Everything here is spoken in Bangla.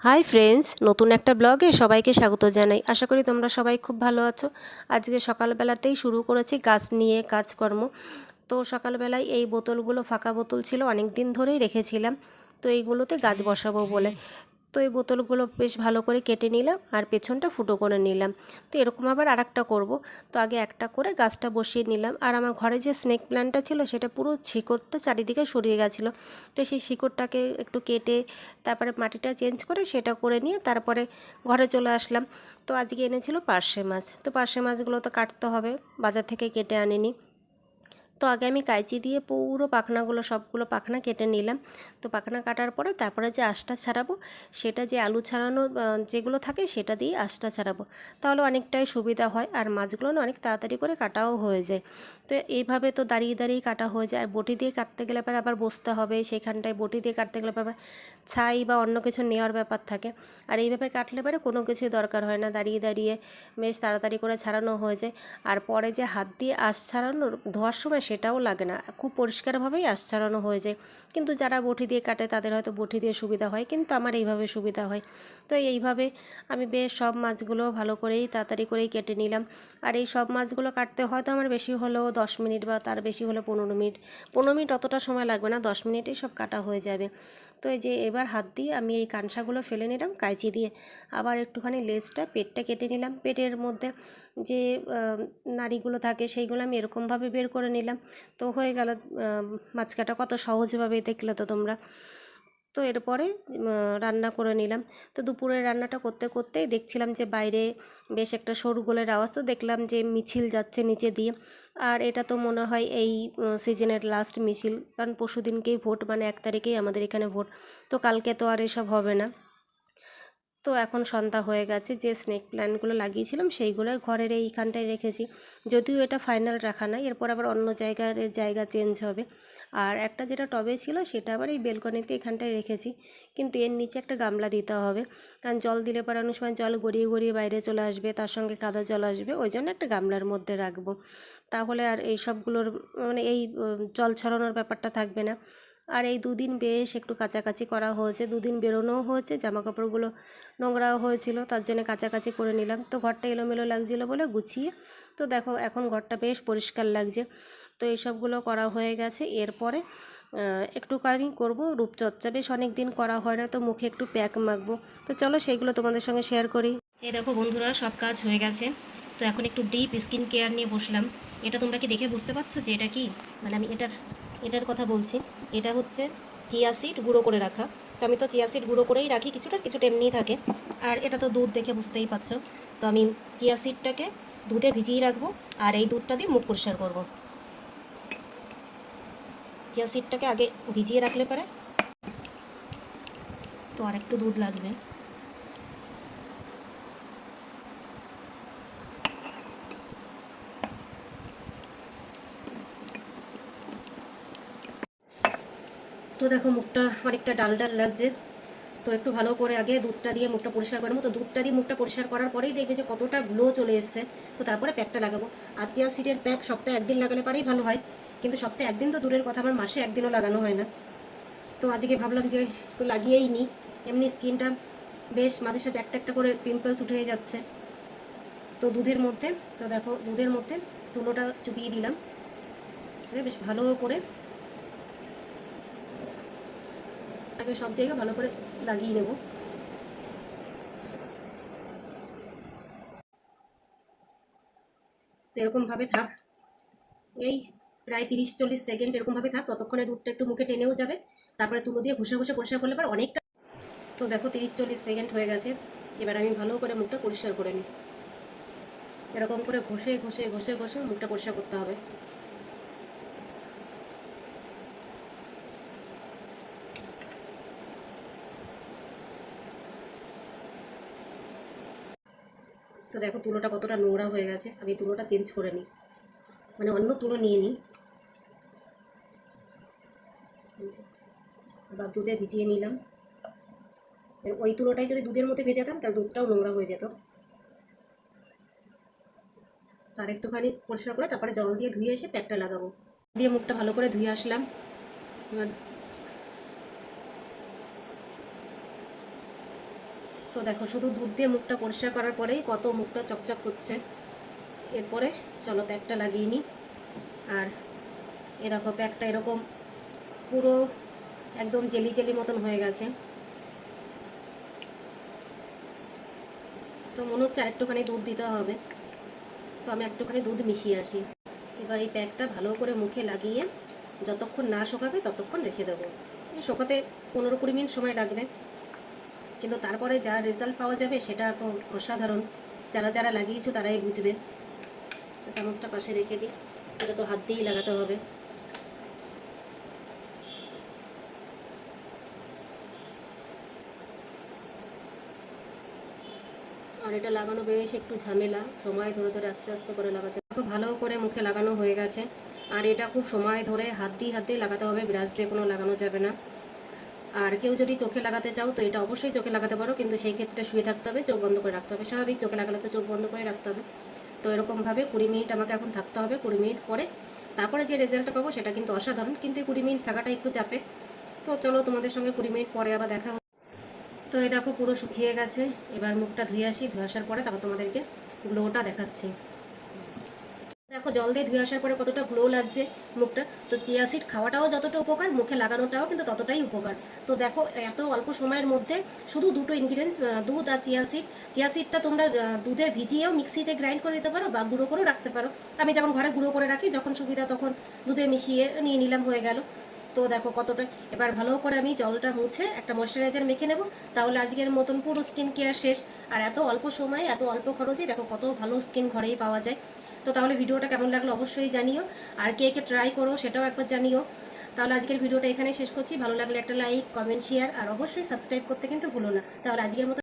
হাই ফ্রেন্ডস, নতুন একটা ব্লগে সবাইকে স্বাগত জানাই। আশা করি তোমরা সবাই খুব ভালো আছো। আজকে সকালবেলাতেই শুরু করেছি গাছ নিয়ে কাজকর্ম। তো সকালবেলায় এই বোতলগুলো ফাঁকা বোতল ছিল, অনেক দিন ধরেই রেখেছিলাম। তো এইগুলোতে গাছ বসাবো বলে তো এই বোতলগুলো বেশ ভালো করে কেটে নিলাম আর পেছনটা ফুটো করে নিলাম। তো এরকম আবার আরেকটা করব। তো আগে একটা করে গাছটা বসিয়ে নিলাম। আর আমার ঘরে যে স্নেক প্ল্যান্টটা ছিল সেটা পুরো শিকড়টা চারিদিকে সরিয়ে গেছিলো। তো সেই শিকড়টাকে একটু কেটে তারপরে মাটিটা চেঞ্জ করে সেটা করে নিয়ে তারপরে ঘরে চলে আসলাম। তো আজকে এনেছিল পার্শে মাছ। তো পার্শে মাছগুলো তো কাটতে হবে, বাজার থেকে কেটে আনিনি। তো আগে আমি কাঁচি দিয়ে পুরো পাখনাগুলো সবগুলো পাখনা কেটে নিলাম। তো পাখনা কাটার পরে তারপরে যে আঁশটা ছাড়াবো, সেটা যে আলু ছাড়ানো যেগুলো থাকে সেটা দিয়ে আঁশটা ছাড়াবো। তাহলে অনেকটাই সুবিধা হয় আর মাছগুলো না অনেক তাড়াতাড়ি করে কাটাও হয়ে যায়। তো এইভাবে তো দাঁড়িয়ে দাঁড়িয়ে কাটা হয়ে যায়। আর বটি দিয়ে কাটতে গেলে পরে আবার বসতে হবে সেখানটায়, বটি দিয়ে কাটতে গেলে আবার ছাই বা অন্য কিছু নেওয়ার ব্যাপার থাকে। আর এইভাবে কাটলে পরে কোনো কিছুই দরকার হয় না, দাঁড়িয়ে দাঁড়িয়ে বেশ তাড়াতাড়ি করে ছাড়ানো হয়ে যায়। আর পরে যে হাত দিয়ে আঁশ ছাড়ানোর ধোয়ার সময় সেটাও লাগে না, খুব পরিষ্কারভাবেই আঁশ ছাড়ানো হয়ে যায়। কিন্তু যারা বটি দিয়ে কাটে তাদের হয়তো বটি দিয়ে সুবিধা হয়, কিন্তু আমার এইভাবে সুবিধা হয়। তো এইভাবে আমি বেশ সব মাছগুলো ভালো করেই তাড়াতাড়ি করেই কেটে নিলাম। আর এই সব মাছগুলো কাটতে হয়তো আমার বেশি হলেও 10 মিনিট বা তার বেশি হলে 15 মিনিট। 15 মিনিট অতটা সময় লাগবে না, 10 মিনিটেই সব কাটা হয়ে যাবে। তো এই যে এবার হাত দিয়ে আমি এই কানসাগুলো ফেলে নিলাম কাঁচি দিয়ে। আবার একটুখানি লেজটা পেটটা কেটে নিলাম। পেটের মধ্যে যে নাড়িগুলো থাকে সেইগুলো আমি এরকমভাবে বের করে নিলাম। তো হয়ে গেল মাছ কাটা কত সহজভাবে, দেখলে তো তোমরা। তো এরপরে রান্না করে নিলাম। তো দুপুরের রান্নাটা করতে করতেই দেখছিলাম যে বাইরে বেশ একটা শোরগোলের আওয়াজ। তো দেখলাম যে মিছিল যাচ্ছে নিচে দিয়ে। আর এটা তো মনে হয় এই সিজনের লাস্ট মিছিল, কারণ পরশু দিনকেই ভোট, মানে 1 তারিখেই আমাদের এখানে ভোট। তো কালকে তো আর এসব হবে না। তো এখন সন্ধ্যা হয়ে গেছে। যে স্নেক প্ল্যান্টগুলো লাগিয়েছিলাম সেইগুলো ঘরের এইখানটায় রেখেছি। যদিও এটা ফাইনাল রাখা নাই, এরপর আবার অন্য জায়গা চেঞ্জ হবে। আর একটা যেটা টবে ছিল সেটা আবার এই বেলকনিতে এখানটায় রেখেছি। কিন্তু এর নিচে একটা গামলা দিতে হবে, কারণ জল দিলে পরে অনেক সময় জল গড়িয়ে গড়িয়ে বাইরে চলে আসবে, তার সঙ্গে কাদা জল আসবে, ওই জন্য একটা গামলার মধ্যে রাখবো। তাহলে আর এই সবগুলোর মানে এই জল ছড়ানোর ব্যাপারটা থাকবে না। আর এই দুদিন বেশ একটু কাচাকাচি করা হয়েছে, দুদিন বেরোনোও হয়েছে, জামা কাপড়গুলো নোংরাও হয়েছিল, তার জন্য কাচাকাচি করে নিলাম। তো ঘরটা এলোমেলো লাগছিলো বলে গুছিয়ে, তো দেখো এখন ঘরটা বেশ পরিষ্কার লাগছে। তো এইসবগুলো করা হয়ে গেছে। এরপরে একটুখানি করব রূপচর্চা, বেশ অনেক দিন করা হয় না, তো মুখে একটু প্যাক মাখবো। তো চলো সেইগুলো তোমাদের সঙ্গে শেয়ার করি। এই দেখো বন্ধুরা, সব কাজ হয়ে গেছে। তো এখন একটু ডিপ স্কিন কেয়ার নিয়ে বসলাম। এটা তোমরা কি দেখে বুঝতে পারছো যে এটা কি? মানে আমি এটার কথা বলছি। এটা হচ্ছে চিয়া সিড গুঁড়ো করে রাখা। তো আমি তো চিয়া সিড গুঁড়ো করেই রাখি, কিছুটা কিছুটা এমনিই থাকে। আর এটা তো দুধ, দেখে বুঝতেই পারছো। তো আমি চিয়া সিডটাকে দুধে ভিজিয়ে রাখবো আর এই দুধটা দিয়ে মুখ পরিষ্কার করবো। চিয়া সিডটাকে আগে ভিজিয়ে রাখলে পরে, তো আর একটু দুধ লাগবে। তো দেখো মুখটা অনেকটা ডাল ডাল লাগছে। তো একটু ভালো করে আগে দুধটা দিয়ে মুখটা পরিষ্কার করে নেবো। তো দুধটা দিয়ে মুখটা পরিষ্কার করার পরেই দেখবে যে কতটা গ্লো চলে এসছে। তো তারপরে প্যাকটা লাগাবো। আর চিয়া সিডের প্যাক সপ্তাহে একদিন লাগালে পারেই ভালো হয়, কিন্তু সপ্তাহে একদিন তো দূরের কথা, আমার মাসে একদিনও লাগানো হয় না। তো আজকে ভাবলাম যে একটু লাগিয়েই নিই। এমনি স্কিনটা বেশ মাঝে সাঝে একটা একটা করে পিম্পলস উঠে যাচ্ছে। তো দুধের মধ্যে, তো দেখো দুধের মধ্যে তুলোটা চুপিয়ে দিলাম, বেশ ভালো করে আগে সব জায়গায় ভালো করে লাগিয়ে নেব। তো এরকমভাবে থাক, এই প্রায় 30-40 সেকেন্ড এরকমভাবে থাক, ততক্ষণে দুধটা একটু মুখে টেনেও যাবে। তারপরে তুলো দিয়ে ঘষে ঘষে পরিষ্কার করলে পর অনেকটা। তো দেখো 30-40 সেকেন্ড হয়ে গেছে। এবার আমি ভালো করে মুখটা পরিষ্কার করে নিই। এরকম করে ঘষে ঘষে ঘষে ঘষে মুখটা পরিষ্কার করতে হবে। তো দেখো তুলোটা কতটা নোংরা হয়ে গেছে, আমি তুলোটা চেঞ্জ করে নিই, মানে অন্য তুলো নিয়ে নিই। আবার দুধে ভিজিয়ে নিলাম। ওই তুলোটাই যদি দুধের মধ্যে ভেজাতাম তাহলে দুধটাও নোংরা হয়ে যেত। তার একটুখানি পরিষ্কার করে তারপরে জল দিয়ে ধুয়ে এসে প্যাকটা লাগাবো। দিয়ে মুখটা ভালো করে ধুয়ে আসলাম। এবার তো দেখো শুধু দুধ দিয়ে মুখটা পরিষ্কার করার পরেই কত মুখটা চকচক করছে। এরপরে চলো প্যাকটা লাগিয়ে নিই। আর এ দেখো প্যাকটা এরকম পুরো একদম জেলি জেলি মতন হয়ে গেছে। তো মনে হচ্ছে আরেকটুখানি দুধ দিতে হবে, তো আমি একটুখানি দুধ মিশিয়ে আসি। এবার এই প্যাকটা ভালো করে মুখে লাগিয়ে যতক্ষণ না শুকাবে ততক্ষণ রেখে দেবো। শুকাতে 15-20 মিনিট সময় লাগবে, কিন্তু তারপরে যা রেজাল্ট পাওয়া যাবে সেটা তো অসাধারণ। যারা যারা লাগিয়েছো তারাই বুঝবে। চামচটা পাশে রেখে দিই, এটা তো হাত দিয়েই লাগাতে হবে। আর এটা লাগানো বেশ একটু ঝামেলা, সময় ধরে ধরে আস্তে আস্তে করে লাগাতে। খুব ভালো করে মুখে লাগানো হয়ে গেছে। আর এটা খুব সময় ধরে হাত দিয়ে লাগাতে হবে, ব্রাশ দিয়ে কোনো লাগানো যাবে না। আর কেউ যদি চোখে লাগাতে চাও তো এটা অবশ্যই চোখে লাগাতে পারো, কিন্তু সেই ক্ষেত্রে শুয়ে থাকতে হবে, চোখ বন্ধ করে রাখতে হবে। স্বাভাবিক চোখে লাগালে তো চোখ বন্ধ করে রাখতে হবে। তো এরকমভাবে 20 মিনিট আমাকে এখন থাকতে হবে। 20 মিনিট পরে তারপরে যে রেজাল্টটা পাবো সেটা কিন্তু অসাধারণ, কিন্তু এই 20 মিনিট থাকাটা একটু চাপে। তো চলো তোমাদের সঙ্গে 20 মিনিট পরে আবার দেখা। তো এই দেখো পুরো শুকিয়ে গেছে। এবার মুখটা ধুয়ে আসি, ধুয়ে আসার পরে তারপর তোমাদেরকে গ্লোটা দেখাচ্ছি। দেখো জল দিয়ে ধুয়ে আসার পরে কতটা গ্লো লাগছে মুখটা। তো চিয়া সিড খাওয়াটাও যতটা উপকার, মুখে লাগানোটাও কিন্তু ততটাই উপকার। তো দেখো এত অল্প সময়ের মধ্যে শুধু দুটো ইনগ্রিডিয়েন্টস, দুধ আর চিয়া সিড। চিয়া সিডটা তোমরা দুধে ভিজিয়েও মিক্সিতে গ্রাইন্ড করে দিতে পারো বা গুঁড়ো করেও রাখতে পারো। আমি যেমন ঘরে গুঁড়ো করে রাখি, যখন সুবিধা তখন দুধে মিশিয়ে নিয়ে নিলাম, হয়ে গেল। তো দেখো কতটা। এবার ভালো করে আমি জলটা মুছে একটা ময়শ্চারাইজার মেখে নেব, তাহলে আজকের মতন পুরো স্কিন কেয়ার শেষ। আর এত অল্প সময়ে এত অল্প খরচে দেখো কত ভালো স্কিন ঘরেই পাওয়া যায়। তো তাহলে ভিডিওটা কেমন লাগলো অবশ্যই জানিও, আর কে কে ট্রাই করো সেটাও একবার জানিও। তাহলে আজকের ভিডিওটা এখানে শেষ করছি। ভালো লাগলে একটা লাইক, কমেন্ট, শেয়ার আর অবশ্যই সাবস্ক্রাইব করতে কিন্তু ভুলো না। তাহলে আজকের মতো